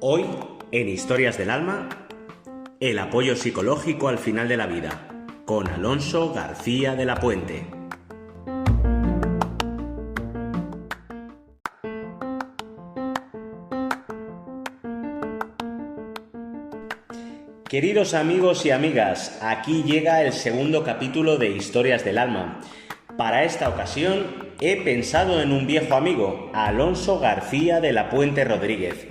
Hoy, en Historias del Alma, el apoyo psicológico al final de la vida, con Alonso García de la Puente. Queridos amigos y amigas, aquí llega el segundo capítulo de Historias del Alma. Para esta ocasión he pensado en un viejo amigo, Alonso García de la Puente Rodríguez.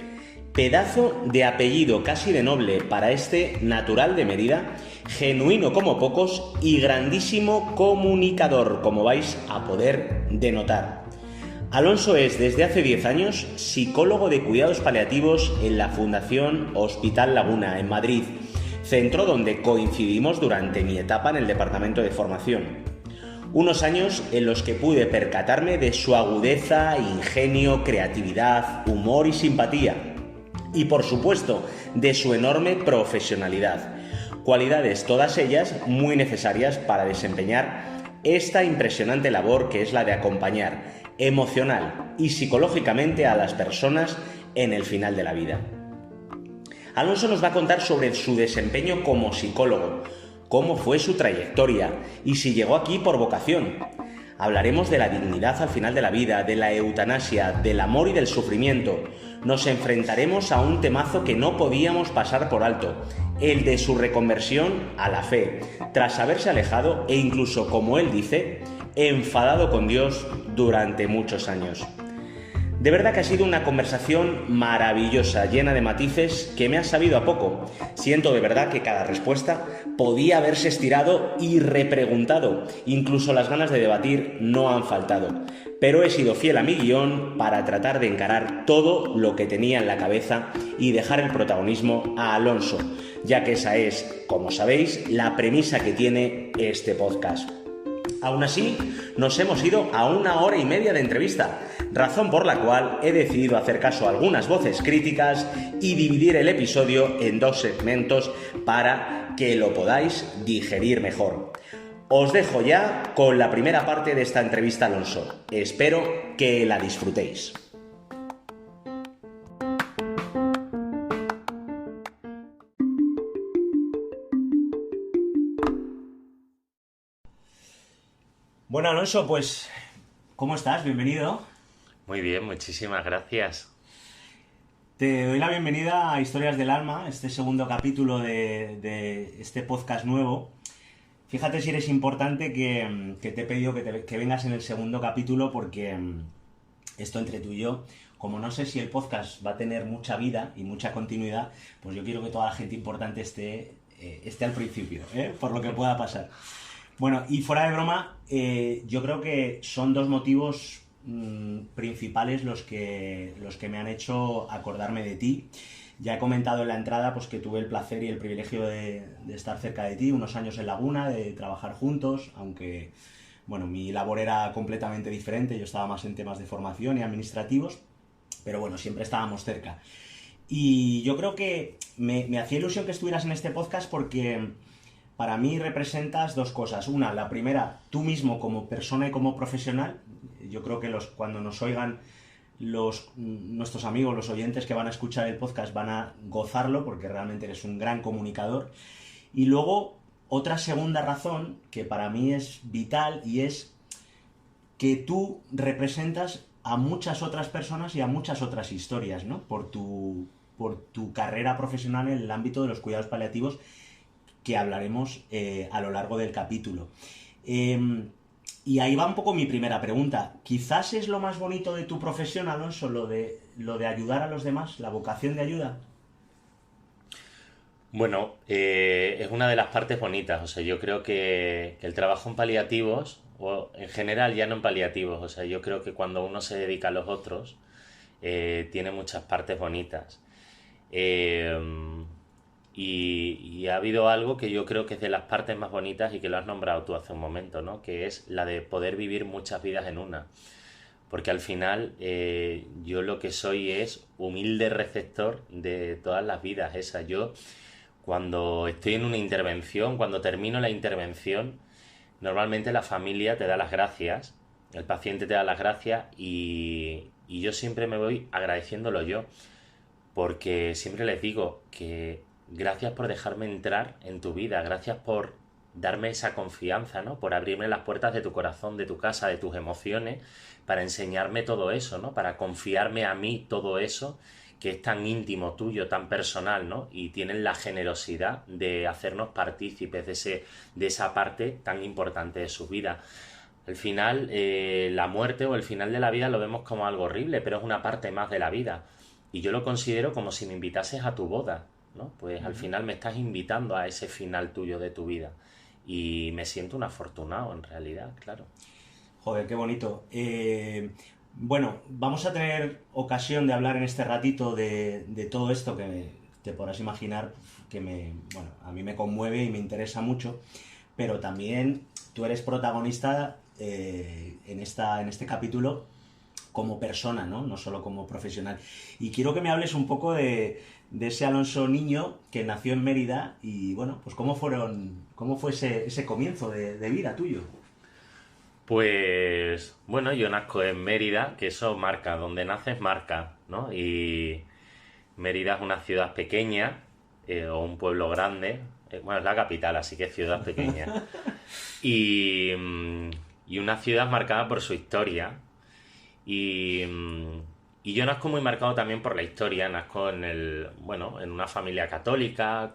Pedazo de apellido casi de noble para este natural de Mérida, genuino como pocos y grandísimo comunicador, como vais a poder denotar. Alonso es desde hace 10 años psicólogo de cuidados paliativos en la Fundación Hospital Laguna, en Madrid, centro donde coincidimos durante mi etapa en el departamento de formación. Unos años en los que pude percatarme de su agudeza, ingenio, creatividad, humor y simpatía. Y por supuesto, de su enorme profesionalidad. Cualidades todas ellas muy necesarias para desempeñar esta impresionante labor que es la de acompañar emocional y psicológicamente a las personas en el final de la vida. Alonso nos va a contar sobre su desempeño como psicólogo, cómo fue su trayectoria y si llegó aquí por vocación. Hablaremos de la dignidad al final de la vida, de la eutanasia, del amor y del sufrimiento. Nos enfrentaremos a un temazo que no podíamos pasar por alto, el de su reconversión a la fe, tras haberse alejado e incluso, como él dice, enfadado con Dios durante muchos años. De verdad que ha sido una conversación maravillosa, llena de matices que me ha sabido a poco. Siento de verdad que cada respuesta podía haberse estirado y repreguntado. Incluso las ganas de debatir no han faltado. Pero he sido fiel a mi guión para tratar de encarar todo lo que tenía en la cabeza y dejar el protagonismo a Alonso, ya que esa es, como sabéis, la premisa que tiene este podcast. Aún así, nos hemos ido a 1 hora y media de entrevista, razón por la cual he decidido hacer caso a algunas voces críticas y dividir el episodio en 2 segmentos para que lo podáis digerir mejor. Os dejo ya con la primera parte de esta entrevista a Alonso. Espero que la disfrutéis. Bueno, Alonso, pues, ¿cómo estás? Bienvenido. Muy bien, muchísimas gracias. Te doy la bienvenida a Historias del Alma, este segundo capítulo de este podcast nuevo. Fíjate si eres importante que te he pedido que vengas en el segundo capítulo porque esto entre tú y yo, como no sé si el podcast va a tener mucha vida y mucha continuidad, pues yo quiero que toda la gente importante esté al principio, por lo que pueda pasar. Bueno, y fuera de broma, yo creo que son 2 motivos principales los que me han hecho acordarme de ti. Ya he comentado en la entrada pues, que tuve el placer y el privilegio de estar cerca de ti, unos años en Laguna, de trabajar juntos, aunque bueno, mi labor era completamente diferente, yo estaba más en temas de formación y administrativos, pero bueno, siempre estábamos cerca. Y yo creo que me hacía ilusión que estuvieras en este podcast porque para mí representas 2 cosas. Una, la primera, tú mismo como persona y como profesional. Yo creo que cuando nos oigan nuestros amigos, los oyentes que van a escuchar el podcast van a gozarlo porque realmente eres un gran comunicador. Y luego, otra segunda razón que para mí es vital y es que tú representas a muchas otras personas y a muchas otras historias, ¿no? Por tu carrera profesional en el ámbito de los cuidados paliativos, que hablaremos a lo largo del capítulo. Y ahí va un poco mi primera pregunta. Quizás es lo más bonito de tu profesión, Alonso, lo de ayudar a los demás, la vocación de ayuda. Bueno, es una de las partes bonitas. O sea, yo creo que el trabajo en paliativos, o en general ya no en paliativos, o sea, yo creo que cuando uno se dedica a los otros, tiene muchas partes bonitas. Y ha habido algo que yo creo que es de las partes más bonitas y que lo has nombrado tú hace un momento, ¿no? Que es la de poder vivir muchas vidas en una. Porque al final yo lo que soy es humilde receptor de todas las vidas esas. Yo cuando estoy en una intervención, cuando termino la intervención, normalmente la familia te da las gracias el paciente te da las gracias y yo siempre me voy agradeciéndolo yo, porque siempre les digo que gracias por dejarme entrar en tu vida, gracias por darme esa confianza, ¿no? Por abrirme las puertas de tu corazón, de tu casa, de tus emociones, para enseñarme todo eso, ¿no? Para confiarme a mí todo eso que es tan íntimo tuyo, tan personal, ¿no? Y tienen la generosidad de hacernos partícipes de esa parte tan importante de su vida. Al final, la muerte o el final de la vida lo vemos como algo horrible, pero es una parte más de la vida. Y yo lo considero como si me invitases a tu boda, ¿no? Pues al final me estás invitando a ese final tuyo de tu vida. Y me siento un afortunado, en realidad, claro. Joder, qué bonito. Bueno, vamos a tener ocasión de hablar en este ratito de todo esto que te podrás imaginar que bueno, a mí me conmueve y me interesa mucho, pero también tú eres protagonista en este capítulo como persona, ¿no? No solo como profesional. Y quiero que me hables un poco de ese Alonso niño que nació en Mérida y, bueno, pues cómo fue ese comienzo de vida tuyo. Pues bueno, yo nazco en Mérida, que eso marca, donde naces marca, ¿no? Y Mérida es una ciudad pequeña o un pueblo grande, bueno, es la capital, así que es ciudad pequeña. Y, y una ciudad marcada por su historia. Y, y yo nazco muy marcado también por la historia, nazco bueno, en una familia católica,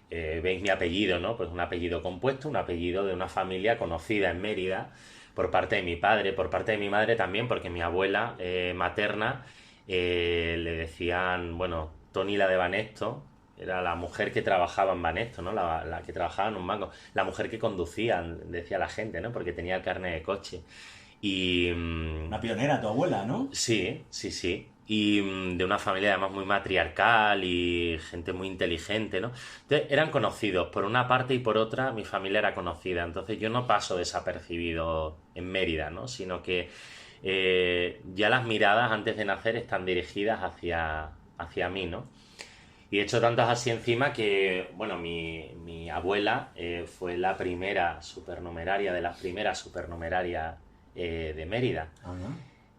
veis mi apellido, ¿no? Pues un apellido compuesto, un apellido de una familia conocida en Mérida, por parte de mi padre, por parte de mi madre también, porque mi abuela materna le decían, bueno, Toni la de Banesto, era la mujer que trabajaba en Banesto, ¿no? La que trabajaba en un banco, la mujer que conducía, decía la gente, ¿no? Porque tenía el carnet de coche. Y Una pionera, tu abuela, ¿no? sí, sí, sí. Y de una familia además muy matriarcal y gente muy inteligente, ¿no? Entonces eran conocidos por una parte y por otra mi familia era conocida. Entonces yo no paso desapercibido en Mérida, ¿no? Sino que ya las miradas antes de nacer están dirigidas hacia mí, ¿no? Y he hecho tantas así encima que, bueno, mi abuela fue la primera supernumeraria, de las primeras supernumerarias de Mérida. Ajá.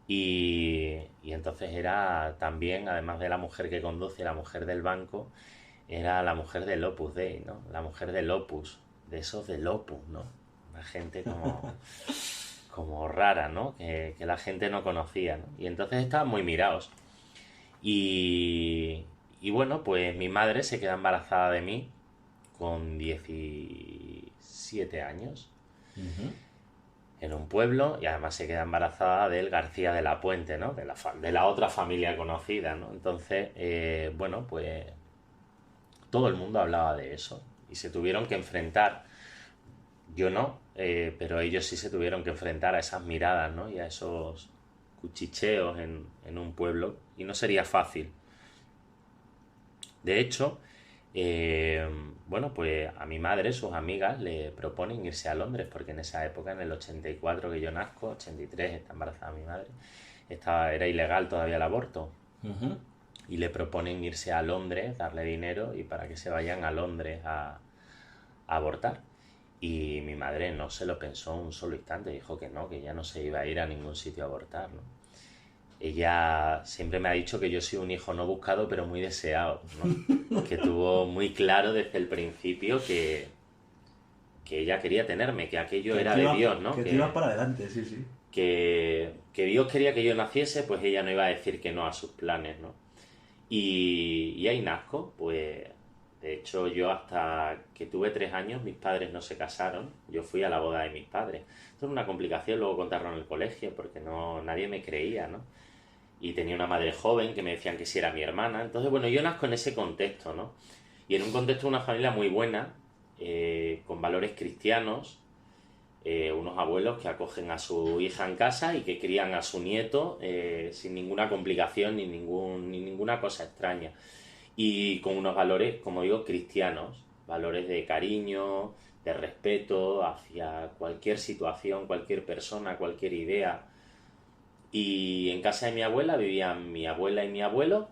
Y entonces era también, además de la mujer que conduce, la mujer del banco, era la mujer del Opus Dei, ¿no? La mujer del Opus, de esos del Opus, ¿no? Una gente como rara, ¿no? Que la gente no conocía, ¿no? Y entonces estaban muy mirados. Y bueno, pues mi madre se queda embarazada de mí con 17 años. Uh-huh. En un pueblo y además se queda embarazada del García de la Puente, ¿no? De la otra familia conocida, ¿no? Entonces, bueno, pues todo el mundo hablaba de eso y se tuvieron que enfrentar. Yo no, pero ellos sí se tuvieron que enfrentar a esas miradas, ¿no? Y a esos cuchicheos en un pueblo y no sería fácil. De hecho, bueno, pues a mi madre, sus amigas, le proponen irse a Londres, porque en esa época, en el 84 que yo nazco, 83, está embarazada mi madre, era ilegal todavía el aborto. Uh-huh. Y le proponen irse a Londres, darle dinero y para que se vayan a Londres a abortar. Y mi madre no se lo pensó un solo instante, dijo que no, que ya no se iba a ir a ningún sitio a abortar, ¿no? Ella siempre me ha dicho que yo soy un hijo no buscado pero muy deseado, ¿no? Que tuvo muy claro desde el principio que ella quería tenerme, que aquello era de Dios, ¿no? Que te ibas para adelante, sí, sí. Que Dios quería que yo naciese, pues ella no iba a decir que no a sus planes, ¿no? Y ahí nazco, pues de hecho yo hasta que tuve 3 años mis padres no se casaron, yo fui a la boda de mis padres. Esto es una complicación luego contarlo en el colegio porque nadie me creía, ¿no? Y tenía una madre joven que me decían que si era mi hermana. Entonces, bueno, yo nazco en ese contexto, ¿no? Y en un contexto de una familia muy buena, con valores cristianos, unos abuelos que acogen a su hija en casa y que crían a su nieto sin ninguna complicación ni ninguna cosa extraña. Y con unos valores, como digo, cristianos, valores de cariño, de respeto hacia cualquier situación, cualquier persona, cualquier idea. Y en casa de mi abuela vivían mi abuela y mi abuelo.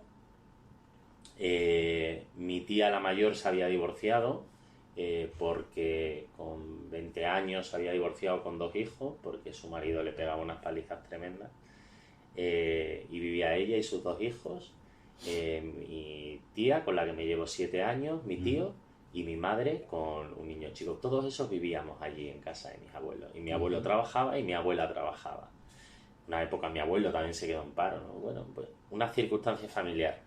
Mi tía la mayor se había divorciado porque con 20 años se había divorciado con 2 hijos, porque su marido le pegaba unas palizas tremendas, y vivía ella y sus 2 hijos, mi tía, con la que me llevo 7 años, mi tío, y mi madre con un niño chico. Todos esos vivíamos allí en casa de mis abuelos. Y mi abuelo trabajaba y mi abuela trabajaba. Una época mi abuelo también se quedó en paro, ¿no? Bueno, pues una circunstancia familiar.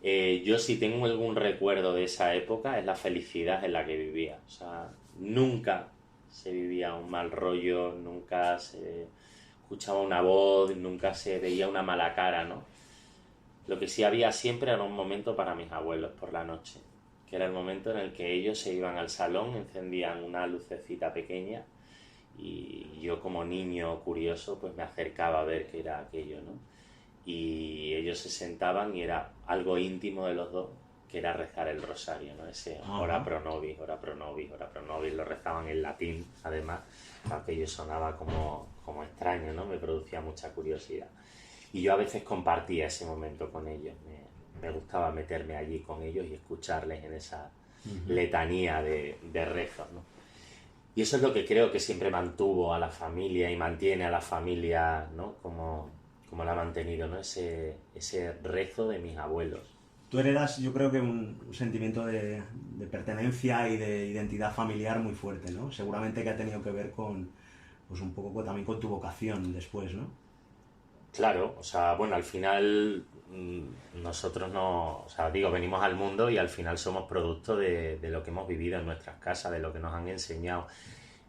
Yo si tengo algún recuerdo de esa época es la felicidad en la que vivía. O sea, nunca se vivía un mal rollo, nunca se escuchaba una voz, nunca se veía una mala cara, ¿no? Lo que sí había siempre era un momento para mis abuelos por la noche, que era el momento en el que ellos se iban al salón, encendían una lucecita pequeña y yo como niño curioso pues me acercaba a ver qué era aquello, ¿no? Y ellos se sentaban y era algo íntimo de los dos, que era rezar el rosario, ¿no? Ese ora pro nobis, ora pro nobis, ora pro nobis, lo rezaban en latín, además, aquello sonaba como extraño, ¿no? Me producía mucha curiosidad. Y yo a veces compartía ese momento con ellos, me gustaba meterme allí con ellos y escucharles en esa letanía de rezos, ¿no? Y eso es lo que creo que siempre mantuvo a la familia y mantiene a la familia, ¿no? Como la ha mantenido, ¿no? Ese rezo de mis abuelos. Tú heredas, yo creo que un sentimiento de pertenencia y de identidad familiar muy fuerte, ¿no? Seguramente que ha tenido que ver con, pues un poco también con tu vocación después, ¿no? Claro, o sea, bueno, al final nosotros no, o sea, digo, venimos al mundo y al final somos producto de lo que hemos vivido en nuestras casas, de lo que nos han enseñado.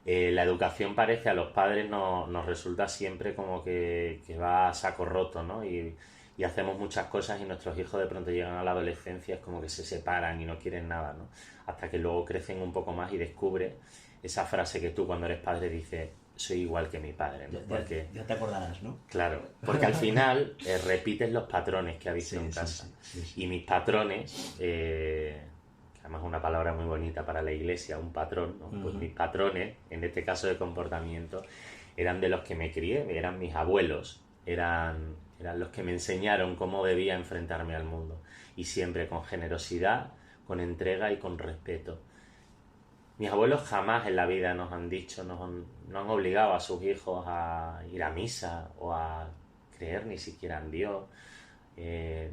La educación parece a los padres nos resulta siempre como que va a saco roto, ¿no? Y hacemos muchas cosas y nuestros hijos de pronto llegan a la adolescencia, es como que se separan y no quieren nada, ¿no? Hasta que luego crecen un poco más y descubre esa frase que tú cuando eres padre dices, soy igual que mi padre, ¿no? Porque, ya te acordarás, ¿no? Claro, porque al final repites los patrones que has visto en casa. Sí. Y mis patrones, que además es una palabra muy bonita para la iglesia, un patrón, ¿no? Pues mis patrones, en este caso de comportamiento, eran de los que me crié, eran mis abuelos, eran los que me enseñaron cómo debía enfrentarme al mundo. Y siempre con generosidad, con entrega y con respeto. Mis abuelos jamás en la vida nos han dicho, no han obligado a sus hijos a ir a misa o a creer ni siquiera en Dios.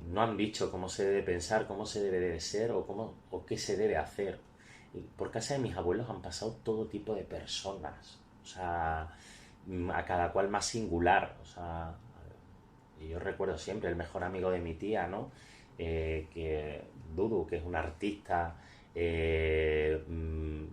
No han dicho cómo se debe pensar, cómo se debe de ser o qué se debe hacer. Y por casa de mis abuelos han pasado todo tipo de personas, o sea, a cada cual más singular. O sea, yo recuerdo siempre el mejor amigo de mi tía, ¿no? Que Dudu, que es un artista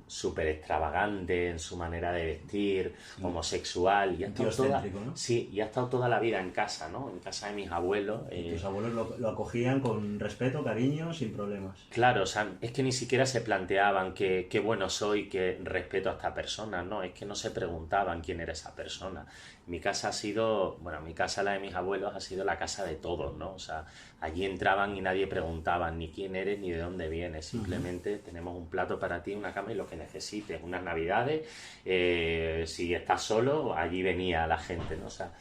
súper extravagante en su manera de vestir, homosexual, y ha estado ¿no? Sí, y ha estado toda la vida en casa, ¿no? En casa de mis abuelos. Y tus abuelos lo acogían con respeto, cariño, sin problemas. Claro, o sea, es que ni siquiera se planteaban qué bueno soy, que respeto a esta persona, no, es que no se preguntaban quién era esa persona. Mi casa ha sido, bueno, mi casa, la de mis abuelos, ha sido la casa de todos, ¿no? O sea, allí entraban y nadie preguntaba ni quién eres ni de dónde vienes, simplemente tenemos un plato para ti, una cama y lo que necesites. Unas navidades, si estás solo, allí venía la gente, ¿no? O sea,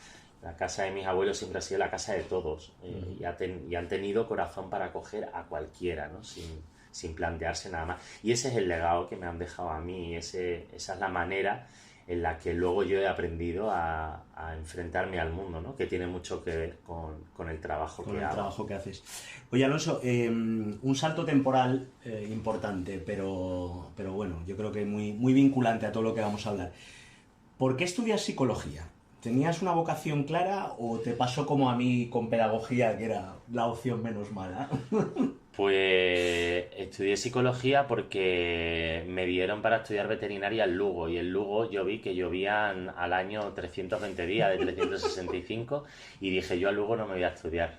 la casa de mis abuelos siempre ha sido la casa de todos, y han tenido corazón para acoger a cualquiera, ¿no? Sin plantearse nada más. Y ese es el legado que me han dejado a mí, esa es la manera en la que luego yo he aprendido a enfrentarme al mundo, ¿no? Que tiene mucho que ver con el trabajo que hago. Con el trabajo que haces. Oye, Alonso, un salto temporal importante, pero bueno, yo creo que muy vinculante a todo lo que vamos a hablar. ¿Por qué estudias psicología? ¿Tenías una vocación clara o te pasó como a mí con pedagogía, que era la opción menos mala? Pues estudié psicología porque me dieron para estudiar veterinaria en Lugo, y en Lugo yo vi que llovían al año 320 días de 365 y dije, yo a Lugo no me voy a estudiar.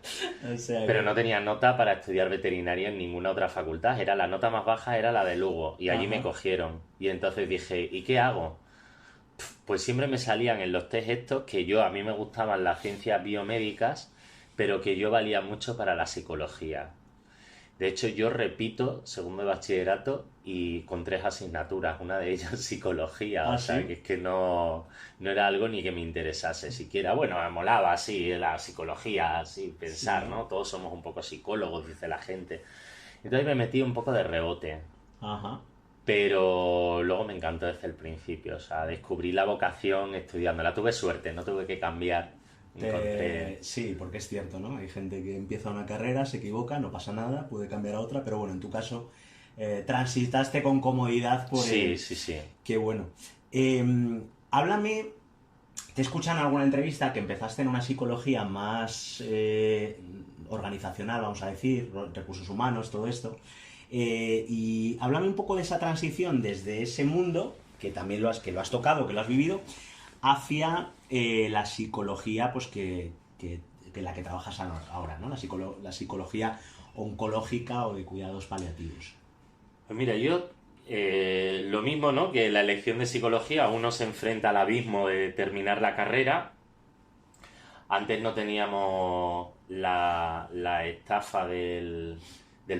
O sea, pero no tenía nota para estudiar veterinaria en ninguna otra facultad, la nota más baja era la de Lugo y allí me cogieron. Y entonces dije, ¿y qué hago? Pues siempre me salían en los test estos que a mí me gustaban las ciencias biomédicas, pero que yo valía mucho para la psicología. De hecho, yo repito segundo de bachillerato y con 3 asignaturas, una de ellas psicología, o sea, ¿sí? que es que no era algo ni que me interesase siquiera. Bueno, me molaba así la psicología, así pensar, sí, ¿no? Todos somos un poco psicólogos, dice la gente. Entonces me metí un poco de rebote. Ajá. Pero luego me encantó desde el principio, o sea, descubrí la vocación estudiándola. Tuve suerte, no tuve que cambiar. Sí, porque es cierto, ¿no? Hay gente que empieza una carrera, se equivoca, no pasa nada, puede cambiar a otra, pero bueno, en tu caso transitaste con comodidad por Sí, sí, sí. Qué bueno. Háblame, te escuchan en alguna entrevista que empezaste en una psicología más organizacional, vamos a decir, recursos humanos, todo esto. Y háblame un poco de esa transición desde ese mundo, que también lo has tocado, que lo has vivido, hacia la psicología pues que la que trabajas ahora, ¿no? La psicología oncológica o de cuidados paliativos. Pues mira, yo lo mismo, ¿no? Que la elección de psicología, uno se enfrenta al abismo de terminar la carrera. Antes no teníamos la estafa del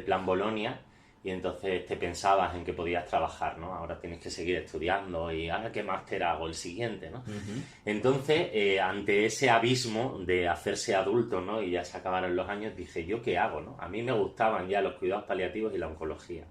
plan Bolonia y entonces te pensabas en que podías trabajar, ¿no? Ahora tienes que seguir estudiando y ¿qué máster hago? El siguiente, ¿no? Uh-huh. Entonces, ante ese abismo de hacerse adulto, ¿no? Y ya se acabaron los años, dije, ¿yo qué hago, no? A mí me gustaban ya los cuidados paliativos y la oncología.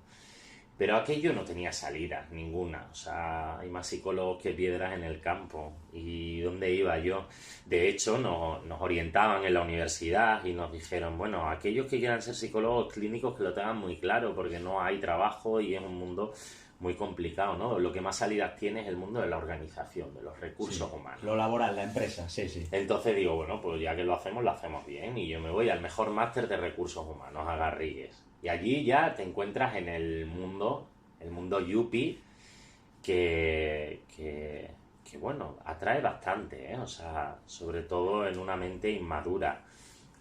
Pero aquello no tenía salida, ninguna. O sea, hay más psicólogos que piedras en el campo. ¿Y dónde iba yo? De hecho, nos orientaban en la universidad y nos dijeron, bueno, aquellos que quieran ser psicólogos clínicos que lo tengan muy claro, porque no hay trabajo y es un mundo muy complicado, ¿no? Lo que más salidas tiene es el mundo de la organización, de los recursos humanos. Lo laboral, la empresa, sí, sí. Entonces digo, bueno, pues ya que lo hacemos bien. Y yo me voy al mejor máster de recursos humanos, a Garrigues. Y allí ya te encuentras en el mundo yuppie, que bueno, atrae bastante, ¿eh? O sea, sobre todo en una mente inmadura.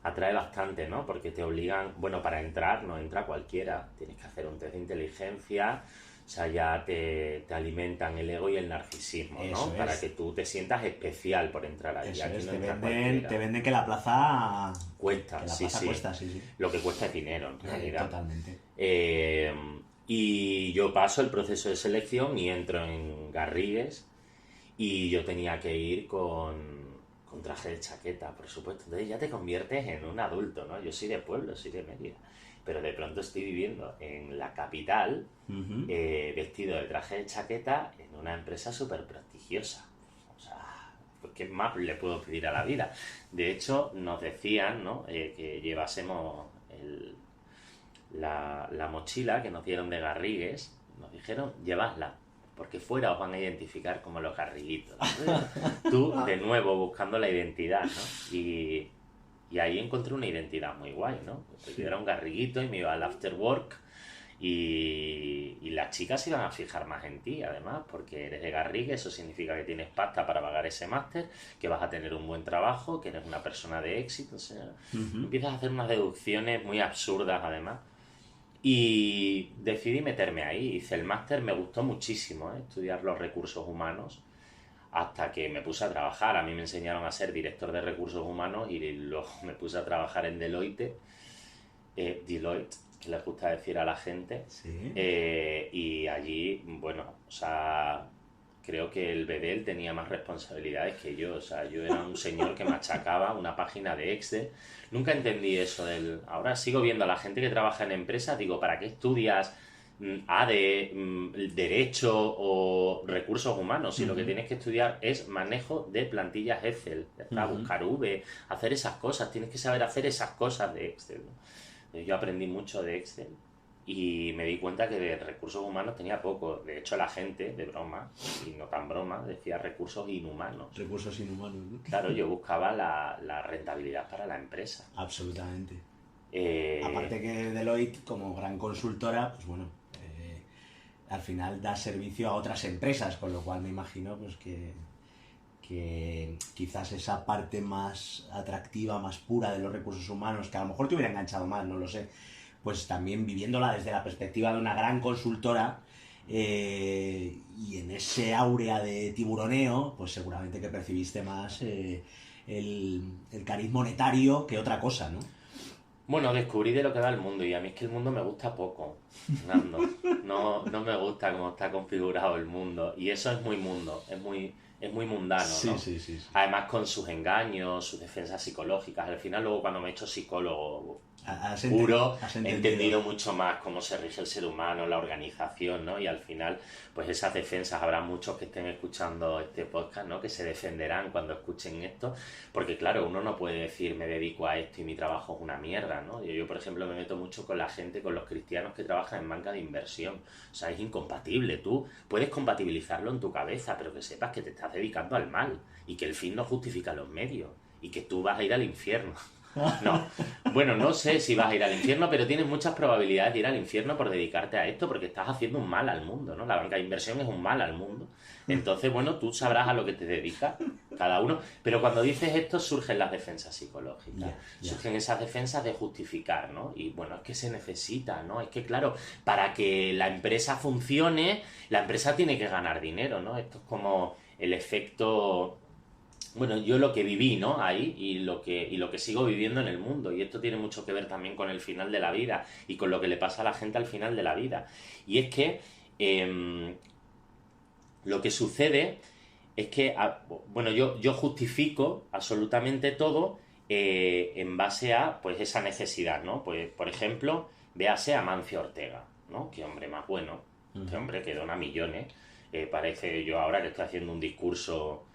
Atrae bastante, ¿no? Porque te obligan, bueno, para entrar no entra cualquiera. Tienes que hacer un test de inteligencia, o sea, ya te alimentan el ego y el narcisismo, ¿no? Eso es. Para que tú te sientas especial por entrar allí. Eso Aquí es, no te entra venden cualquiera. que la plaza Cuesta, que la sí, plaza sí. cuesta, sí, sí. Lo que cuesta es dinero, en realidad. Totalmente. Y yo paso el proceso de selección y entro en Garrigues y yo tenía que ir con traje de chaqueta, por supuesto. Entonces ya te conviertes en un adulto, ¿no? Yo soy de pueblo, soy de Mérida, pero de pronto estoy viviendo en la capital, Uh-huh. vestido de traje de chaqueta en una empresa súper prestigiosa. O sea, pues, ¿qué más le puedo pedir a la vida? De hecho, nos decían, ¿no? Que llevásemos la mochila que nos dieron de Garrigues, nos dijeron, llevadla, porque fuera os van a identificar como los garriguitos. Tú, de nuevo, buscando la identidad, ¿no? Y ahí encontré una identidad muy guay, ¿no? Porque yo era un garriguito y me iba al after work y las chicas se iban a fijar más en ti, además, porque eres de Garrigues, eso significa que tienes pasta para pagar ese máster, que vas a tener un buen trabajo, que eres una persona de éxito, o sea, empiezas a hacer unas deducciones muy absurdas, además. Y decidí meterme ahí, hice el máster, me gustó muchísimo, estudiar los recursos humanos, hasta que me puse a trabajar. A mí me enseñaron a ser director de recursos humanos y luego me puse a trabajar en Deloitte, que les gusta decir a la gente. Sí. Y allí, bueno, o sea, creo que el Bedel tenía más responsabilidades que yo. O sea, yo era un señor que machacaba una página de Excel. Nunca entendí eso del... Ahora sigo viendo a la gente que trabaja en empresas, digo, ¿para qué estudias Derecho o Recursos Humanos? Si lo que tienes que estudiar es manejo de plantillas Excel, buscar V, hacer esas cosas, tienes que saber hacer esas cosas de Excel, ¿no? Yo aprendí mucho de Excel y me di cuenta que de recursos humanos tenía poco. De hecho, la gente, de broma, y no tan broma, decía recursos inhumanos. Recursos inhumanos, ¿no? Claro, yo buscaba la rentabilidad para la empresa. Absolutamente. Aparte que Deloitte, como gran consultora, pues bueno, al final da servicio a otras empresas, con lo cual me imagino pues que quizás esa parte más atractiva, más pura de los recursos humanos, que a lo mejor te hubiera enganchado más, no lo sé, pues también viviéndola desde la perspectiva de una gran consultora y en ese áurea de tiburoneo, pues seguramente que percibiste más el cariz monetario que otra cosa, ¿no? Bueno, descubrí de lo que va el mundo y a mí es que el mundo me gusta poco, Fernando. No me gusta cómo está configurado el mundo y eso es muy mundo, es muy es muy mundano, Sí, ¿no? sí, sí, sí. Además con sus engaños, sus defensas psicológicas. Al final luego cuando me he hecho psicólogo puro, Has he entendido mucho más cómo se rige el ser humano, la organización, ¿no? Y al final, pues esas defensas, habrá muchos que estén escuchando este podcast, ¿no? Que se defenderán cuando escuchen esto, porque claro, uno no puede decir me dedico a esto y mi trabajo es una mierda, ¿no? Yo por ejemplo, me meto mucho con la gente, con los cristianos que trabajan en banca de inversión. O sea, es incompatible. Tú puedes compatibilizarlo en tu cabeza, pero que sepas que te estás dedicando al mal y que el fin no justifica los medios y que tú vas a ir al infierno. No, bueno, no sé si vas a ir al infierno, pero tienes muchas probabilidades de ir al infierno por dedicarte a esto, porque estás haciendo un mal al mundo, ¿no? La banca de inversión es un mal al mundo. Entonces, bueno, tú sabrás a lo que te dedicas, cada uno. Pero cuando dices esto, surgen las defensas psicológicas. Surgen esas defensas de justificar, ¿no? Y bueno, es que se necesita, ¿no? Es que, claro, para que la empresa funcione, la empresa tiene que ganar dinero, ¿no? Esto es como el efecto. Bueno, yo lo que viví, ¿no? Ahí y lo que sigo viviendo en el mundo. Y esto tiene mucho que ver también con el final de la vida y con lo que le pasa a la gente al final de la vida. Y es que lo que sucede es que, bueno, yo justifico absolutamente todo en base a, pues, esa necesidad, ¿no? Pues, por ejemplo, véase a Amancio Ortega, ¿no? Qué hombre más bueno. Qué hombre que dona millones. Parece yo ahora que estoy haciendo un discurso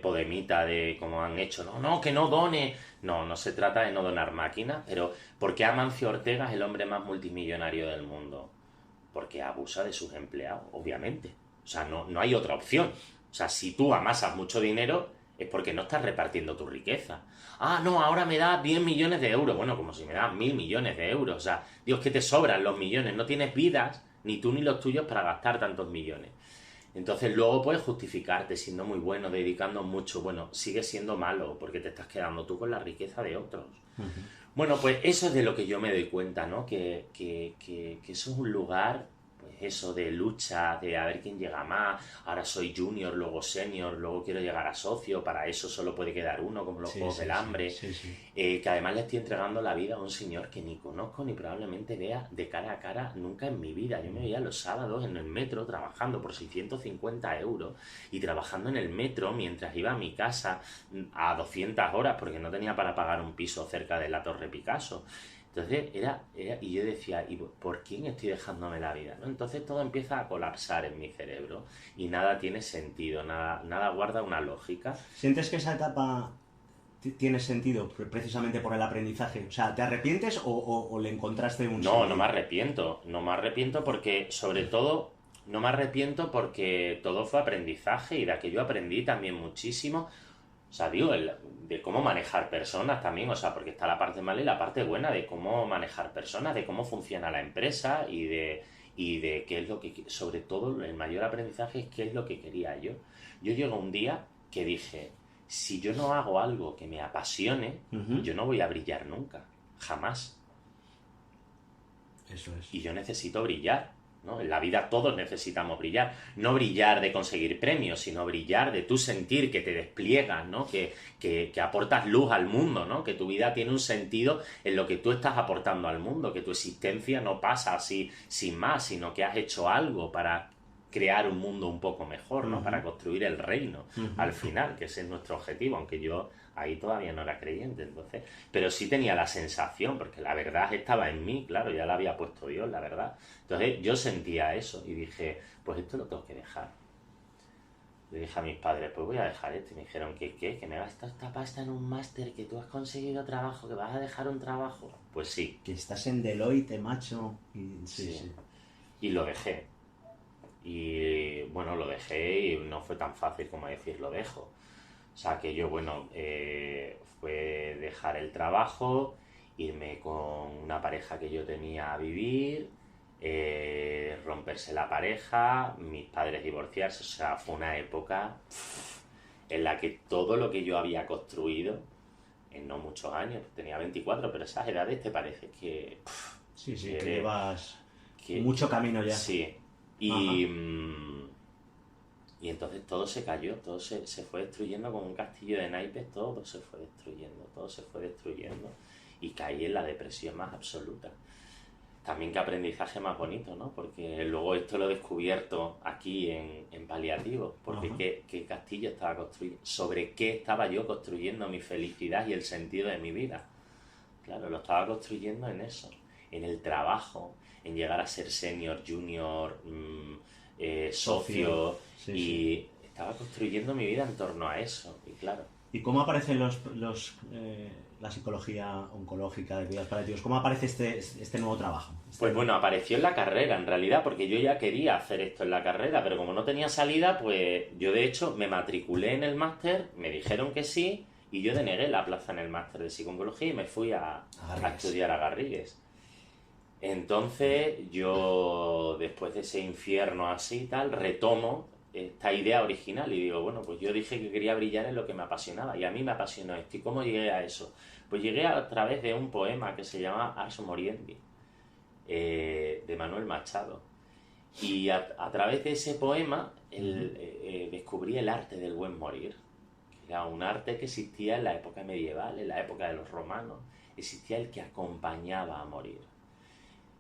podemita de cómo han hecho, no, que no done. No, no se trata de no donar máquinas, pero ¿por qué Amancio Ortega es el hombre más multimillonario del mundo? Porque abusa de sus empleados, obviamente. O sea, no hay otra opción. O sea, si tú amasas mucho dinero, es porque no estás repartiendo tu riqueza. Ah, no, ahora me das 10 millones de euros. Bueno, como si me das 1.000 millones de euros. O sea, Dios, que te sobran los millones. No tienes vidas, ni tú ni los tuyos, para gastar tantos millones. Entonces luego puedes justificarte siendo muy bueno, dedicando mucho. Bueno, sigue siendo malo porque te estás quedando tú con la riqueza de otros. Bueno, pues eso es de lo que yo me doy cuenta, ¿no? Que eso es un lugar, pues eso, de lucha, de a ver quién llega más. Ahora soy junior, luego senior, luego quiero llegar a socio. Para eso solo puede quedar uno, como los Juegos del Hambre. Sí. Que además le estoy entregando la vida a un señor que ni conozco ni probablemente vea de cara a cara nunca en mi vida. Yo me veía los sábados en el metro trabajando por 650 euros y trabajando en el metro mientras iba a mi casa a 200 horas porque no tenía para pagar un piso cerca de la Torre Picasso. Entonces y yo decía, ¿y por quién estoy dejándome la vida? ¿No? Entonces todo empieza a colapsar en mi cerebro y nada tiene sentido, nada guarda una lógica. ¿Sientes que esa etapa tiene sentido precisamente por el aprendizaje? O sea, ¿te arrepientes o le encontraste un sentido? No me arrepiento. No me arrepiento porque, sobre todo, no me arrepiento porque todo fue aprendizaje y de aquello aprendí también muchísimo. O sea, digo, de cómo manejar personas también, o sea, porque está la parte mala y la parte buena de cómo manejar personas, de cómo funciona la empresa y de qué es lo que, sobre todo, el mayor aprendizaje es qué es lo que quería yo. Yo llego un día que dije, si yo no hago algo que me apasione, yo no voy a brillar nunca, jamás. Eso es. Y yo necesito brillar, ¿no? En la vida todos necesitamos brillar. No brillar de conseguir premios, sino brillar de tu sentir que te despliegas, ¿no? Que aportas luz al mundo, ¿no? Que tu vida tiene un sentido en lo que tú estás aportando al mundo, que tu existencia no pasa así sin más, sino que has hecho algo para crear un mundo un poco mejor, ¿no? Para construir el reino al final, que ese es nuestro objetivo, aunque yo ahí todavía no era creyente, entonces, pero sí tenía la sensación, porque la verdad estaba en mí, claro, ya la había puesto Dios, la verdad. Entonces yo sentía eso y dije, pues esto lo tengo que dejar. Le dije a mis padres, pues voy a dejar esto. Y me dijeron, ¿Que me gastas esta pasta en un máster, que tú has conseguido trabajo, que vas a dejar un trabajo? Pues sí. Que estás en Deloitte, macho. Sí. Y lo dejé. Y bueno, lo dejé y no fue tan fácil como decir lo dejo. O sea que yo, bueno, fue dejar el trabajo, irme con una pareja que yo tenía a vivir, romperse la pareja, mis padres divorciarse. O sea, fue una época en la que todo lo que yo había construido, en no muchos años, tenía 24, pero esas edades te parece que... Sí, que llevas mucho camino ya. Sí. Y entonces todo se cayó, todo se fue destruyendo como un castillo de naipes, todo se fue destruyendo y caí en la depresión más absoluta. también qué aprendizaje más bonito, ¿no? Porque luego esto lo he descubierto aquí en paliativo, porque Ajá. qué castillo estaba construyendo, sobre qué estaba yo construyendo mi felicidad y el sentido de mi vida. Claro, lo estaba construyendo en eso, en el trabajo, en llegar a ser senior, junior, socio, Sí, sí. y estaba construyendo mi vida en torno a eso, y claro. ¿Y cómo aparece la psicología oncológica de cuidados paliativos? ¿Cómo aparece este nuevo trabajo? Pues bueno, apareció en la carrera en realidad, porque yo ya quería hacer esto en la carrera, pero como no tenía salida, pues yo de hecho me matriculé en el máster, me dijeron que sí, y yo denegué la plaza en el máster de psicología y me fui a estudiar a Garrigues. Entonces yo, después de ese infierno así y tal, retomo esta idea original y digo, bueno, pues yo dije que quería brillar en lo que me apasionaba y a mí me apasionó esto. ¿Y cómo llegué a eso? Pues llegué a través de un poema que se llama Ars Moriendi, de Manuel Machado. Y a través de ese poema descubrí el arte del buen morir. Era un arte que existía en la época medieval, en la época de los romanos. Existía el que acompañaba a morir.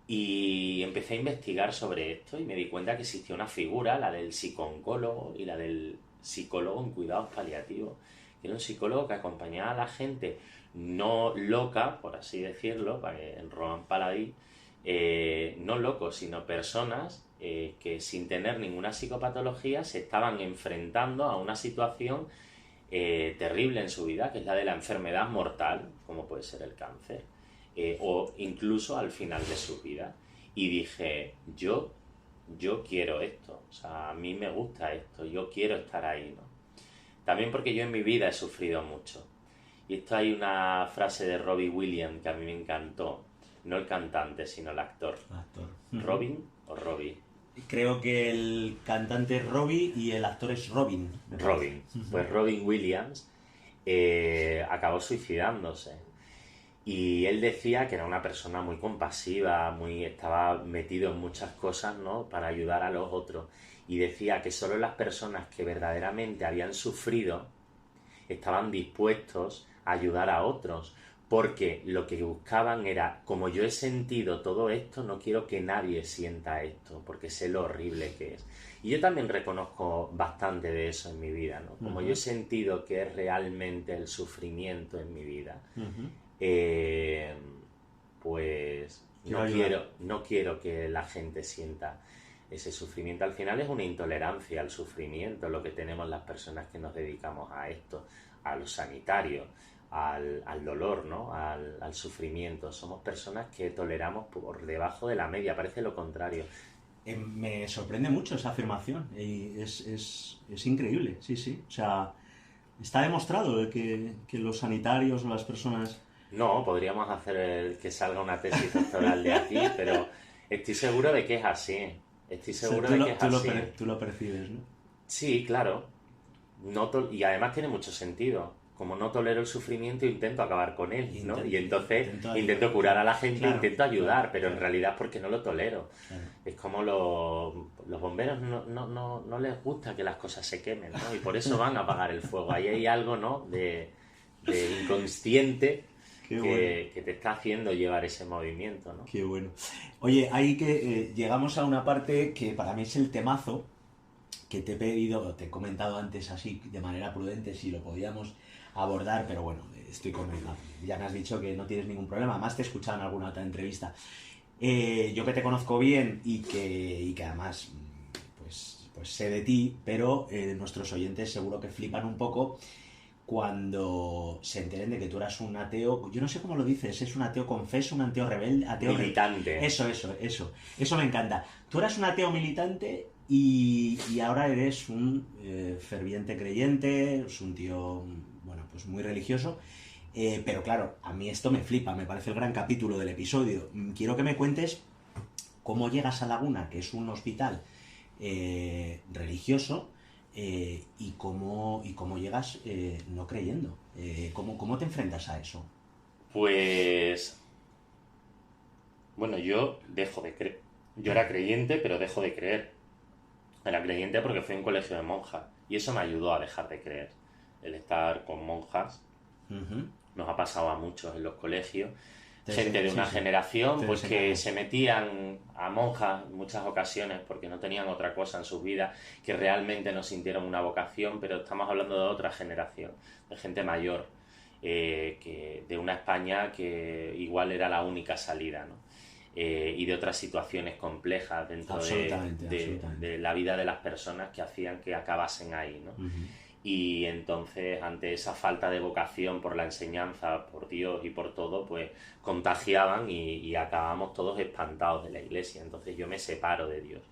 Y empecé a investigar sobre esto y me di cuenta que existía una figura, la del psicooncólogo y la del psicólogo en cuidados paliativos, que era un psicólogo que acompañaba a la gente no loca, por así decirlo, en Roman Paladí, no locos, sino personas que sin tener ninguna psicopatología se estaban enfrentando a una situación terrible en su vida, que es la de la enfermedad mortal, como puede ser el cáncer. O incluso al final de su vida. Y dije, yo quiero esto, o sea, a mí me gusta esto, yo quiero estar ahí, ¿no? También porque yo en mi vida he sufrido mucho. Y esto hay una frase de Robbie Williams que a mí me encantó, no el cantante, sino el actor. Actor. ¿Robin o Robbie? Creo que el cantante es Robbie y el actor es Robin. Robin. Pues Robin Williams acabó suicidándose. Y él decía que era una persona muy compasiva, estaba metido en muchas cosas, ¿no? Para ayudar a los otros. Y decía que solo las personas que verdaderamente habían sufrido estaban dispuestos a ayudar a otros. Porque lo que buscaban era, como yo he sentido todo esto, no quiero que nadie sienta esto, porque sé lo horrible que es. Y yo también reconozco bastante de eso en mi vida, ¿no? Como yo he sentido que es realmente el sufrimiento en mi vida. Pues no quiero que la gente sienta ese sufrimiento. Al final es una intolerancia al sufrimiento lo que tenemos las personas que nos dedicamos a esto, a los sanitarios, al dolor, ¿no? Al sufrimiento. Somos personas que toleramos por debajo de la media, parece lo contrario. Me sorprende mucho esa afirmación y es increíble, sí, sí. O sea, está demostrado que los sanitarios o las personas... No, podríamos hacer que salga una tesis doctoral de aquí, pero estoy seguro de que es así. Estoy seguro de que es así. Tú lo percibes, ¿no? Sí, claro. Y además tiene mucho sentido. Como no tolero el sufrimiento, intento acabar con él, ¿no? Y entonces intento curar a la gente, claro, intento ayudar, pero en realidad es porque no lo tolero. Claro. Es como los bomberos no les gusta que las cosas se quemen, ¿no? Y por eso van a apagar el fuego. Ahí hay algo, ¿no? de inconsciente que te está haciendo llevar ese movimiento, ¿no? Qué bueno. Oye, ahí que llegamos a una parte que para mí es el temazo, que te he pedido, te he comentado antes así de manera prudente si lo podíamos abordar, pero bueno, ya me has dicho que no tienes ningún problema, además te he escuchado en alguna otra entrevista. Yo que te conozco bien y que además pues sé de ti, pero nuestros oyentes seguro que flipan un poco cuando se enteren de que tú eras un ateo, yo no sé cómo lo dices, es un ateo confeso, un ateo rebelde, ateo militante. Eso me encanta. Tú eras un ateo militante y ahora eres un ferviente creyente, es un tío, bueno, pues muy religioso, pero claro, a mí esto me flipa, me parece el gran capítulo del episodio. Quiero que me cuentes cómo llegas a Laguna, que es un hospital religioso, y cómo llegas no creyendo. ¿Cómo te enfrentas a eso? Pues... Bueno, yo dejo de creer. Yo era creyente, pero dejo de creer. Era creyente porque fui a un colegio de monjas. Y eso me ayudó a dejar de creer. El estar con monjas nos ha pasado a muchos en los colegios. gente de una sí. generación Te pues que desencadenas. se metían a monjas en muchas ocasiones porque no tenían otra cosa en sus vidas, que realmente no sintieron una vocación, pero estamos hablando de otra generación, de gente mayor, de una España que igual era la única salida, ¿no? Y de otras situaciones complejas dentro Absolutamente, absolutamente. de la vida de las personas que hacían que acabasen ahí, ¿no? Y entonces, ante esa falta de vocación por la enseñanza, por Dios y por todo, pues contagiaban y acabamos todos espantados de la iglesia. Entonces yo me separo de Dios.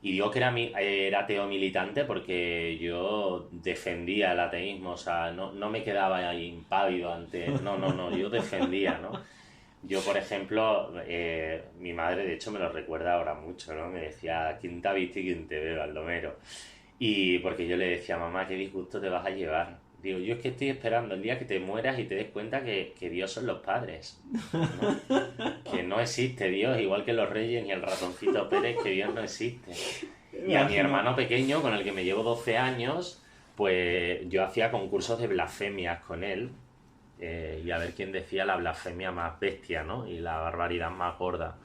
Y digo que era ateo militante porque yo defendía el ateísmo, o sea, no me quedaba ahí impávido ante... No, yo defendía, ¿no? Yo, por ejemplo, mi madre, de hecho, me lo recuerda ahora mucho, ¿no? Me decía, ¿quién te ha visto y quién te ve, Baldomero? Y porque yo le decía, mamá, qué disgusto te vas a llevar. Digo, yo es que estoy esperando el día que te mueras y te des cuenta que Dios son los padres, ¿no? Que no existe Dios, igual que los reyes ni el ratoncito Pérez, que Dios no existe. Y a mi hermano pequeño, con el que me llevo 12 años, pues yo hacía concursos de blasfemias con él, y a ver quién decía la blasfemia más bestia, ¿no? Y la barbaridad más gorda.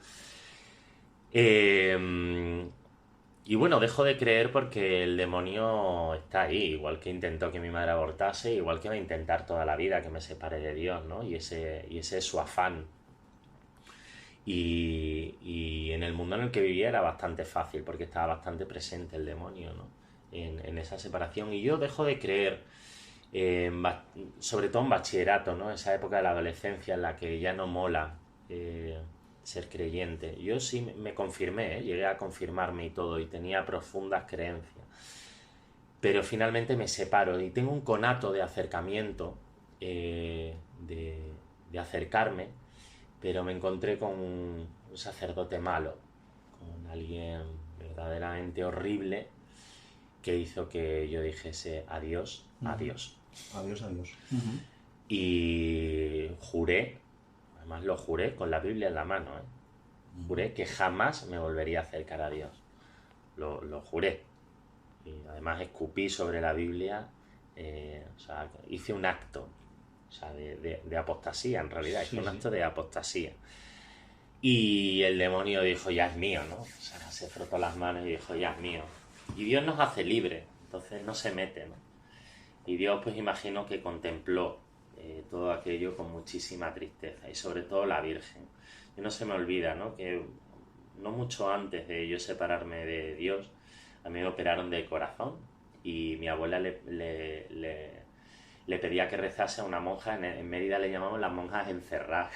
Y bueno, dejo de creer porque el demonio está ahí, igual que intentó que mi madre abortase, igual que va a intentar toda la vida que me separe de Dios, ¿no? Y ese es su afán. Y en el mundo en el que vivía era bastante fácil porque estaba bastante presente el demonio, ¿no? En esa separación. Y yo dejo de creer, sobre todo en bachillerato, ¿no? Esa época de la adolescencia en la que ya no mola ser creyente. Yo sí me confirmé, llegué a confirmarme y todo, y tenía profundas creencias. Pero finalmente me separo y tengo un conato de acercamiento, de acercarme, pero me encontré con un sacerdote malo, con alguien verdaderamente horrible que hizo que yo dijese adiós, adiós. Adiós, adiós. Y juré, además lo juré con la Biblia en la mano, juré que jamás me volvería a acercar a Dios. Lo juré. Y además escupí sobre la Biblia, o sea, hice un acto, o sea, de apostasía, en realidad, hice un acto de apostasía. Y el demonio dijo, ya es mío, ¿no? O sea, se frotó las manos y dijo, ya es mío. Y Dios nos hace libres, entonces no se mete, ¿no? Y Dios, pues imagino que contempló todo aquello con muchísima tristeza, y sobre todo la Virgen. Y no se me olvida, ¿no? Que no mucho antes de yo separarme de Dios, a mí me operaron del corazón y mi abuela le pedía que rezase a una monja. En Mérida le llamamos las monjas encerradas,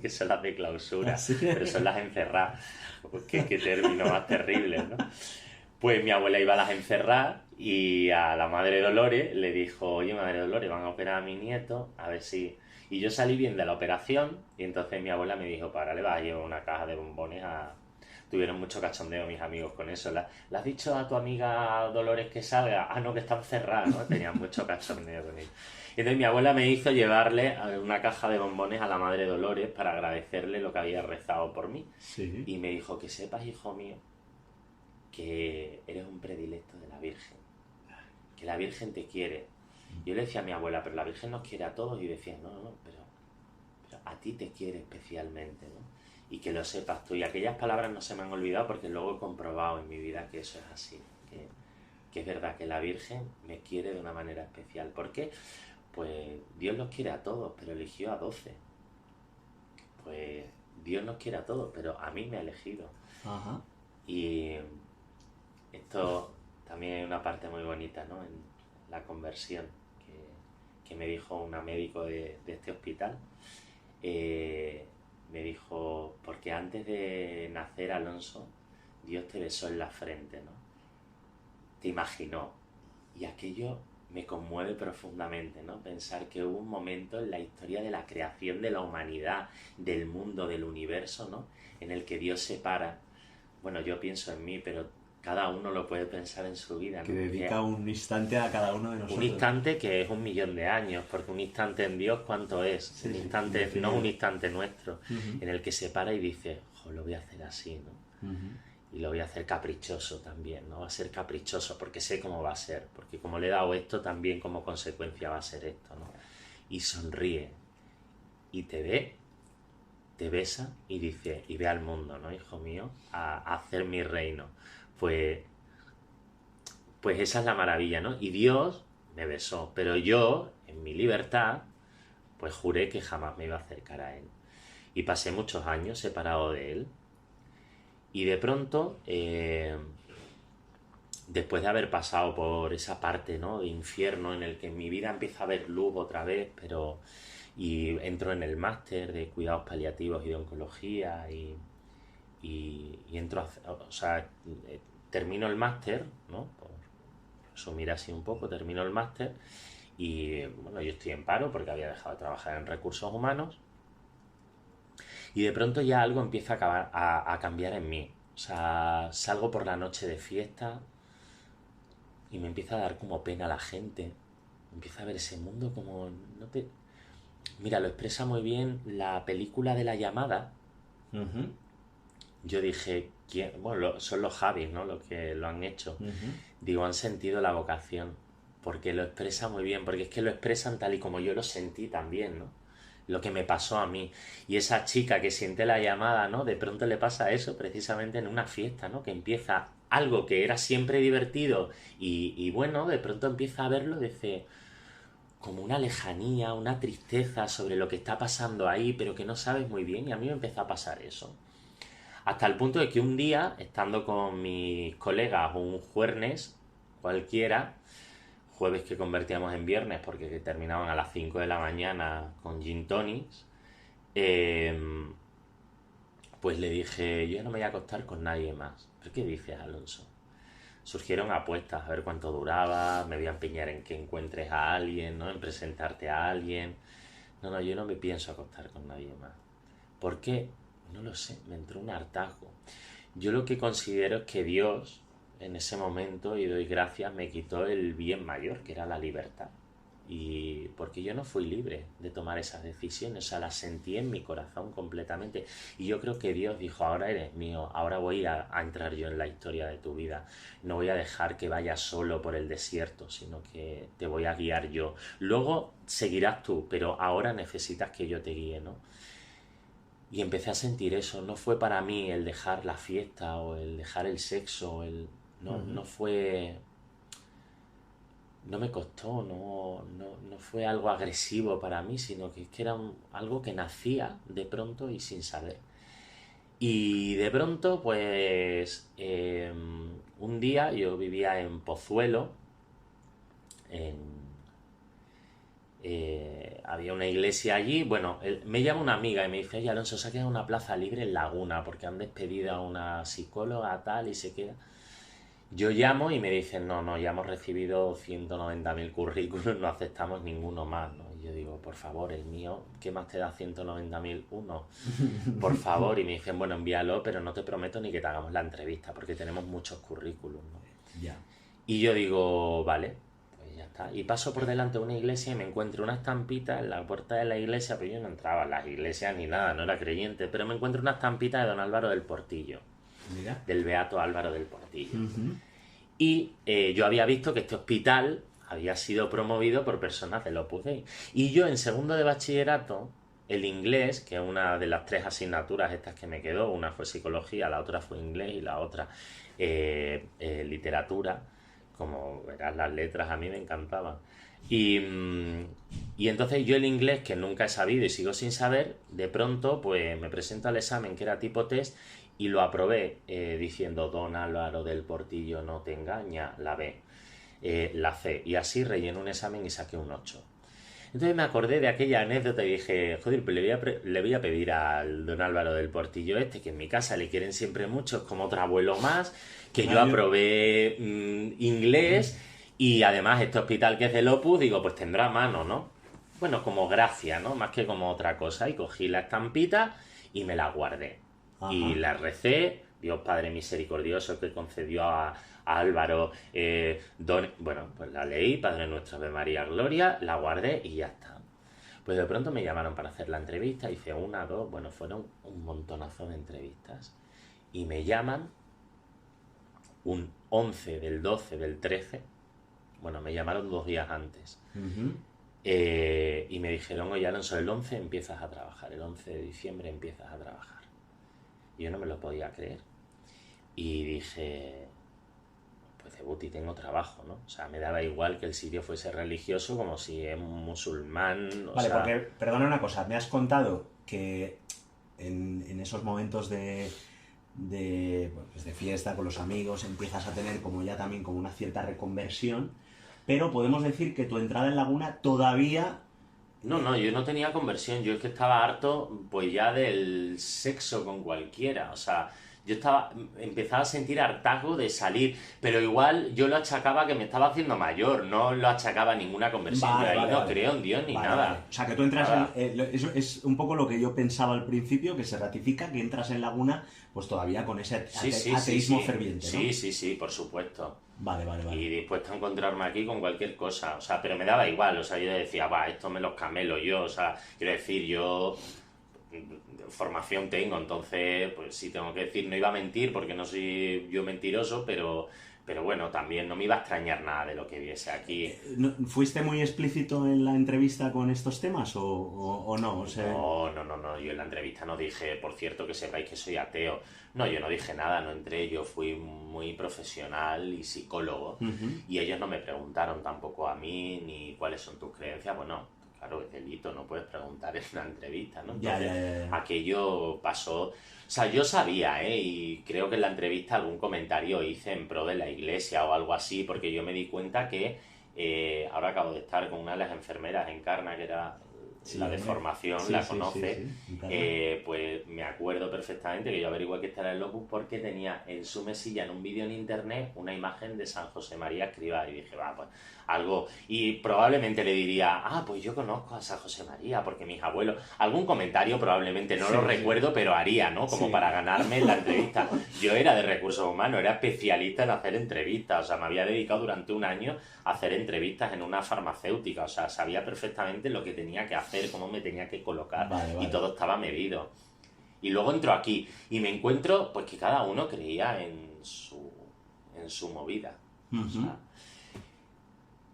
que son las de clausura, pero son las encerradas. Qué término más terrible, ¿no? Pues mi abuela iba a las encerradas y a la madre Dolores le dijo, oye, madre Dolores, van a operar a mi nieto, a ver si... Y yo salí bien de la operación y entonces mi abuela me dijo, para, le vas a llevar una caja de bombones a... Tuvieron mucho cachondeo mis amigos con eso. ¿Le has dicho a tu amiga Dolores que salga? Ah, no, que está encerrada, ¿no? Tenían mucho cachondeo con ellos. Y entonces mi abuela me hizo llevarle una caja de bombones a la madre Dolores para agradecerle lo que había rezado por mí. Sí. Y me dijo, que sepas, hijo mío, que eres un predilecto de la Virgen, que la Virgen te quiere. Yo le decía a mi abuela, pero la Virgen nos quiere a todos, y decía, no, pero a ti te quiere especialmente, ¿no? Y que lo sepas tú. Y aquellas palabras no se me han olvidado porque luego he comprobado en mi vida que eso es así, que es verdad que la Virgen me quiere de una manera especial. ¿Por qué? Pues Dios los quiere a todos, pero eligió a 12. Pues Dios nos quiere a todos, pero a mí me ha elegido. Ajá. Y esto también es una parte muy bonita, ¿no? En la conversión que me dijo una médico de este hospital. Me dijo, porque antes de nacer, Alonso, Dios te besó en la frente, ¿no? Te imaginó. Y aquello me conmueve profundamente, ¿no? Pensar que hubo un momento en la historia de la creación de la humanidad, del mundo, del universo, ¿no? En el que Dios separa. Bueno, yo pienso en mí, pero cada uno lo puede pensar en su vida, ¿no? Que dedica un instante a cada uno de nosotros. Un instante que es 1.000.000 de años, porque un instante en Dios, ¿cuánto es? Sí, un sí, instante, definido. no un instante nuestro, en el que se para y dice, jo, lo voy a hacer así, ¿no? Y lo voy a hacer caprichoso también, ¿no? Va a ser caprichoso, porque sé cómo va a ser, porque como le he dado esto, también como consecuencia va a ser esto, ¿no? Y sonríe, y te ve, te besa y dice, y ve al mundo, ¿no, hijo mío? A hacer mi reino. Pues, pues esa es la maravilla, ¿no? Y Dios me besó, pero yo, en mi libertad, pues juré que jamás me iba a acercar a él. Y pasé muchos años separado de él. Y de pronto, después de haber pasado por esa parte, ¿no?, de infierno en el que en mi vida empieza a haber luz otra vez, pero y entro en el máster de cuidados paliativos y de oncología y entro o sea, termino el máster, ¿no?, por resumir así un poco, termino el máster y bueno, yo estoy en paro porque había dejado de trabajar en recursos humanos y de pronto ya algo empieza a cambiar en mí. O sea, salgo por la noche de fiesta y me empieza a dar como pena la gente. Empieza a ver ese mundo como... No te... Mira, lo expresa muy bien la película de La Llamada. Uh-huh. Yo dije, ¿quién? Bueno, son los Javis, ¿no?, los que lo han hecho. Uh-huh. Digo, han sentido la vocación. Porque lo expresa muy bien. Porque es que lo expresan tal y como yo lo sentí también, ¿no? Lo que me pasó a mí. Y esa chica que siente la llamada, ¿no?, de pronto le pasa eso precisamente en una fiesta, ¿no?, que empieza algo que era siempre divertido y bueno, de pronto empieza a verlo desde como una lejanía, una tristeza sobre lo que está pasando ahí, pero que no sabes muy bien, y a mí me empezó a pasar eso. Hasta el punto de que un día, estando con mis colegas un jueves cualquiera, jueves que convertíamos en viernes porque terminaban a las 5 de la mañana con gin tonics, pues le dije, yo no me voy a acostar con nadie más. ¿Pero qué dices, Alonso? Surgieron apuestas, a ver cuánto duraba, me voy a empeñar en que encuentres a alguien, ¿no?, en presentarte a alguien. No, yo no me pienso acostar con nadie más. ¿Por qué? No lo sé, me entró un hartazgo. Yo lo que considero es que Dios, en ese momento, y doy gracias, me quitó el bien mayor, que era la libertad. Y porque yo no fui libre de tomar esas decisiones, o sea, las sentí en mi corazón completamente. Y yo creo que Dios dijo, ahora eres mío, ahora voy a entrar yo en la historia de tu vida. No voy a dejar que vayas solo por el desierto, sino que te voy a guiar yo. Luego seguirás tú, pero ahora necesitas que yo te guíe, ¿no? Y empecé a sentir eso. No fue para mí el dejar la fiesta o el dejar el sexo, no fue... No me costó, no fue algo agresivo para mí, sino que era algo que nacía de pronto y sin saber. Y de pronto, pues, un día yo vivía en Pozuelo, había una iglesia allí, bueno, me llama una amiga y me dice, oye, Alonso, se ha quedado una plaza libre en Laguna porque han despedido a una psicóloga tal y se queda... Yo llamo y me dicen, no, ya hemos recibido 190.000 currículos, no aceptamos ninguno más, ¿no? Y yo digo, por favor, el mío, ¿qué más te da 190.000? Uno, por favor. Y me dicen, bueno, envíalo, pero no te prometo ni que te hagamos la entrevista, porque tenemos muchos currículos, ¿no? Ya. Y yo digo, vale, pues ya está. Y paso por delante de una iglesia y me encuentro una estampita en la puerta de la iglesia, pero yo no entraba a las iglesias ni nada, no era creyente, pero me encuentro una estampita de don Álvaro del Portillo. Mira. Del beato Álvaro del Portillo. Uh-huh. Y yo había visto que este hospital había sido promovido por personas del Opus Dei. Y yo en segundo de bachillerato, el inglés, que es una de las 3 asignaturas estas que me quedó, una fue psicología, la otra fue inglés y la otra literatura, como verás, las letras a mí me encantaban. Y entonces yo el inglés, que nunca he sabido y sigo sin saber, de pronto pues me presento al examen que era tipo test y lo aprobé diciendo don Álvaro del Portillo no te engaña, la B, la C, y así rellené un examen y saqué un 8. Entonces me acordé de aquella anécdota y dije, joder, pues le voy a pedir al don Álvaro del Portillo que en mi casa le quieren siempre mucho, es como otro abuelo más, que yo aprobé inglés y además este hospital que es del Opus, digo, pues tendrá mano, ¿no? Bueno, como gracia, ¿no? Más que como otra cosa. Y cogí la estampita y me la guardé. Ajá. Y la recé, Dios Padre misericordioso que concedió a Álvaro, bueno, pues la leí, Padre Nuestro, Ave María, Gloria, la guardé y ya está. Pues de pronto me llamaron para hacer la entrevista, hice 1, 2, bueno, fueron un montonazo de entrevistas. Y me llaman un 11 del 12 del 13, bueno, me llamaron 2 días antes. Uh-huh. Y Y me dijeron, oye Alonso, el 11 empiezas a trabajar, el 11 de diciembre empiezas a trabajar. Y yo no me lo podía creer. Y dije, pues debuti, tengo trabajo, ¿no? O sea, me daba igual que el sitio fuese religioso como si es musulmán. Vale, porque, perdona una cosa, me has contado que en esos momentos pues de fiesta con los amigos empiezas a tener como ya también como una cierta reconversión, pero podemos decir que tu entrada en Laguna todavía... No, yo no tenía conversión, yo es que estaba harto pues ya del sexo con cualquiera, o sea, empezaba a sentir hartazgo de salir, pero igual yo lo achacaba que me estaba haciendo mayor, no lo achacaba a ninguna conversión, Vale, yo ahí vale, no vale. creo en Dios ni Vale, nada. vale. O sea, que tú entras Nada. eso es un poco lo que yo pensaba al principio, que se ratifica, que entras en Laguna pues todavía con ese ateísmo ferviente, ¿no? Sí, por supuesto. Vale. Y dispuesto a encontrarme aquí con cualquier cosa, o sea, pero me daba igual, o sea, yo decía, va, esto me los camelo yo, o sea, quiero decir, yo formación tengo, entonces, pues sí tengo que decir, no iba a mentir porque no soy yo mentiroso, pero bueno, también no me iba a extrañar nada de lo que viese aquí. ¿Fuiste muy explícito en la entrevista con estos temas o no? O sea... No, yo en la entrevista no dije, por cierto, que sepáis que soy ateo. No, yo no dije nada, no entré, yo fui muy profesional y psicólogo, y ellos no me preguntaron tampoco a mí ni cuáles son tus creencias, bueno, claro, es delito, no puedes preguntar en una entrevista, ¿no? Entonces, Ya. aquello pasó, o sea, yo sabía, y creo que en la entrevista algún comentario hice en pro de la iglesia o algo así, porque yo me di cuenta que ahora acabo de estar con una de las enfermeras en Carna, que era la de formación, sí, la sí, conoce, sí. pues me acuerdo perfectamente que yo averigué que estaba en el Opus porque tenía en su mesilla, en un vídeo en internet, una imagen de San José María Escrivá, y dije, va, pues algo, y probablemente le diría, pues yo conozco a San José María porque mis abuelos, algún comentario probablemente no lo recuerdo, pero haría, ¿no? Como para ganarme la entrevista. Yo era de recursos humanos, era especialista en hacer entrevistas, o sea, me había dedicado durante un año a hacer entrevistas en una farmacéutica, o sea, sabía perfectamente lo que tenía que hacer, cómo me tenía que colocar, Vale. y todo estaba medido. Y luego entro aquí y me encuentro pues que cada uno creía en su movida. O sea,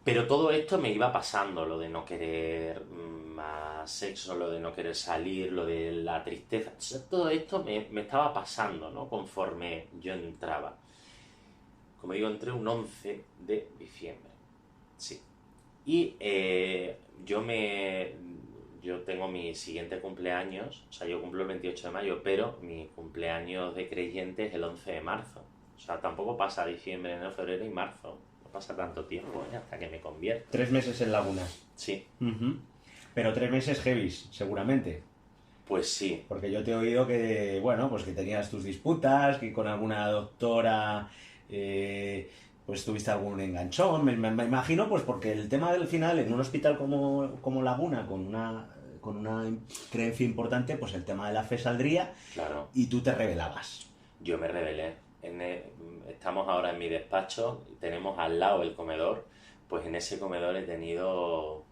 pero todo esto me iba pasando, lo de no querer más sexo, lo de no querer salir, lo de la tristeza, o sea, todo esto me estaba pasando, ¿no? Conforme yo entraba. Como digo, entré un 11 de diciembre, sí. Y yo tengo mi siguiente cumpleaños, o sea, yo cumplo el 28 de mayo, pero mi cumpleaños de creyente es el 11 de marzo. O sea, tampoco pasa diciembre, enero, febrero y marzo. No pasa tanto tiempo, hasta que me convierto. 3 meses en Laguna. Sí. Pero 3 meses heavies, seguramente. Pues sí. Porque yo te he oído que, bueno, pues que tenías tus disputas, que con alguna doctora... pues tuviste algún enganchón, me imagino, pues porque el tema del final en un hospital como Laguna, con una creencia importante, pues el tema de la fe saldría. Claro. Y tú te rebelabas. Yo me rebelé. Estamos ahora en mi despacho, tenemos al lado el comedor, pues en ese comedor he tenido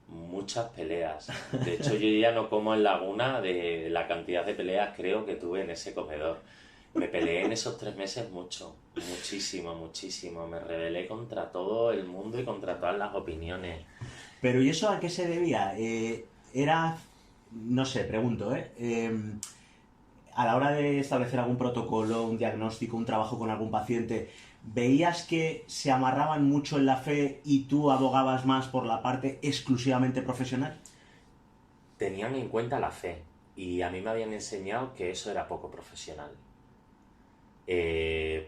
muchas peleas. De hecho, yo ya no como en Laguna de la cantidad de peleas creo que tuve en ese comedor. Me peleé en esos 3 meses muchísimo. Me rebelé contra todo el mundo y contra todas las opiniones. Pero ¿y eso a qué se debía? Era, no sé, pregunto, a la hora de establecer algún protocolo, un diagnóstico, un trabajo con algún paciente, ¿veías que se amarraban mucho en la fe y tú abogabas más por la parte exclusivamente profesional? Tenían en cuenta la fe y a mí me habían enseñado que eso era poco profesional.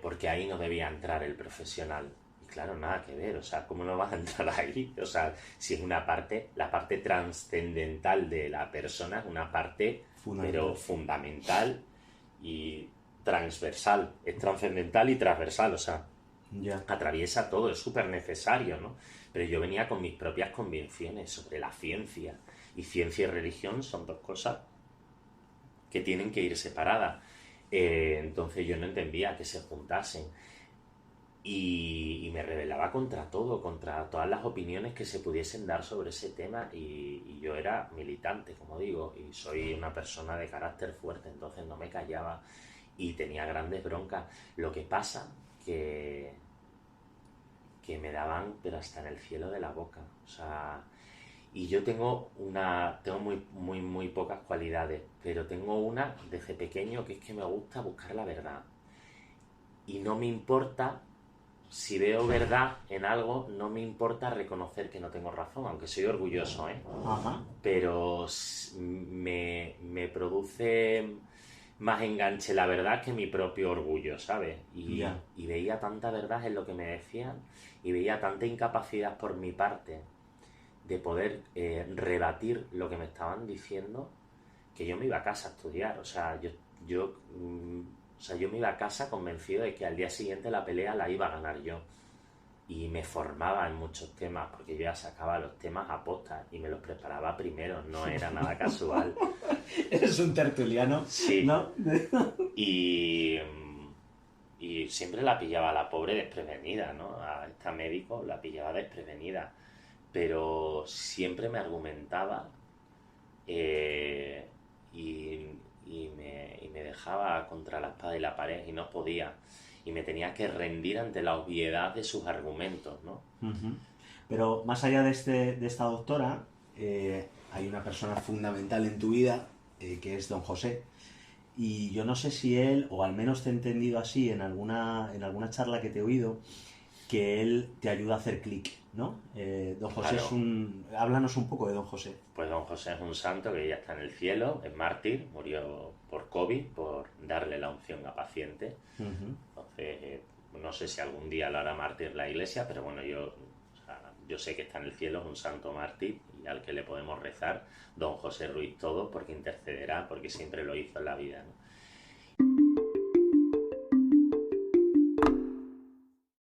Porque ahí no debía entrar el profesional. Y claro, nada que ver, o sea, ¿cómo no vas a entrar ahí? O sea, si es una parte, la parte trascendental de la persona es una parte, pero fundamental y transversal. Es trascendental y transversal, o sea, atraviesa todo, es súper necesario, ¿no? Pero yo venía con mis propias convicciones sobre la ciencia. Y ciencia y religión son dos cosas que tienen que ir separadas. Entonces yo no entendía que se juntasen y me rebelaba contra todo, contra todas las opiniones que se pudiesen dar sobre ese tema y yo era militante, como digo, y soy una persona de carácter fuerte, entonces no me callaba y tenía grandes broncas. Lo que pasa que me daban pero hasta en el cielo de la boca, o sea, Y yo tengo muy pocas cualidades, pero tengo una desde pequeño que es que me gusta buscar la verdad. Y no me importa, si veo verdad en algo, no me importa reconocer que no tengo razón, aunque soy orgulloso, ¿eh? Ajá. Pero me produce más enganche la verdad que mi propio orgullo, ¿sabes? Ya. Y veía tanta verdad en lo que me decían y veía tanta incapacidad por mi parte de poder rebatir lo que me estaban diciendo, que yo me iba a casa a estudiar. O sea, yo me iba a casa convencido de que al día siguiente la pelea la iba a ganar yo. Y me formaba en muchos temas, porque yo ya sacaba los temas a posta y me los preparaba primero, no era nada casual. Eres un tertuliano, Sí. ¿no? Y, y siempre la pillaba a la pobre desprevenida, ¿no? A esta médico la pillaba desprevenida. Pero siempre me argumentaba eh, y, y me dejaba contra la espada y la pared y no podía. Y me tenía que rendir ante la obviedad de sus argumentos, ¿no? Ujú. Pero más allá de esta doctora, hay una persona fundamental en tu vida, que es don José. Y yo no sé si él, o al menos te he entendido así en alguna charla que te he oído, que él te ayuda a hacer clic, ¿no? Don José Claro. es un... Háblanos un poco de don José. Pues don José es un santo que ya está en el cielo, es mártir, murió por COVID, por darle la unción a pacientes. Ujú. Entonces, no sé si algún día lo hará mártir la iglesia, pero bueno, yo sé que está en el cielo, es un santo mártir y al que le podemos rezar, don José Ruiz Todo, porque intercederá, porque siempre lo hizo en la vida, ¿no?